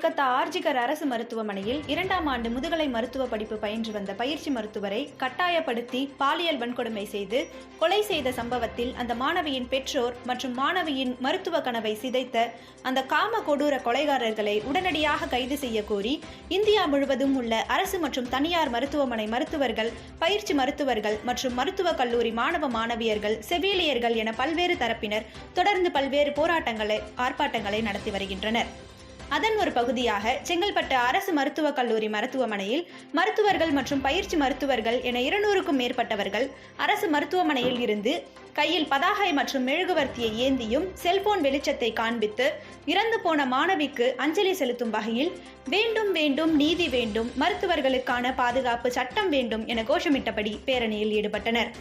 கல்கத்தா ஆர்ஜிகர் அரசு மருத்துவமனையில் 2ஆம் ஆண்டு முதுகலை மருத்துவ படிப்பு பயின்று வந்த பயிற்சி மருத்துவரை கட்டாயப்படுத்தி பாலியல் வன்கொடுமை செய்து கொலை செய்த சம்பவத்தில் அந்த மாணவியின் பெற்றோர் மற்றும் மாணவியின் மருத்துவ கனவை சிதைத்த அந்த காம கொடூர கொலைகாரர்களை உடனடியாக கைது செய்ய கோரி இந்தியா முழுவதும் உள்ள அரசு மற்றும் தனியார் மருத்துவமனை மருத்துவர்கள், பயிற்சி மருத்துவர்கள் மற்றும் மருத்துவக் கல்லூரி மாணவ மாணவியர்கள், செவிலியர்கள் என பல்வேறு தரப்பினர் தொடர்ந்து பல்வேறு ஆர்ப்பாட்டங்களை நடத்தி வருகின்றனர். அதன் ஒரு பகுதியாக செங்கல்பட்டு அரசு மருத்துவக் கல்லூரி மருத்துவமனையில் மருத்துவர்கள் மற்றும் பயிற்சி மருத்துவர்கள் என 200க்கும் மேற்பட்டவர்கள் அரசு மருத்துவமனையில் இருந்து கையில் பதாகை மற்றும் மெழுகுவர்த்தியை ஏந்தியும் செல்போன் வெளிச்சத்தை காண்பித்து இறந்து போன மாணவிக்கு அஞ்சலி செலுத்தும் வகையில் வேண்டும் வேண்டும் நீதி வேண்டும், மருத்துவர்களுக்கான பாதுகாப்பு சட்டம் வேண்டும் என கோஷமிட்டபடி பேரணியில் ஈடுபட்டனர்.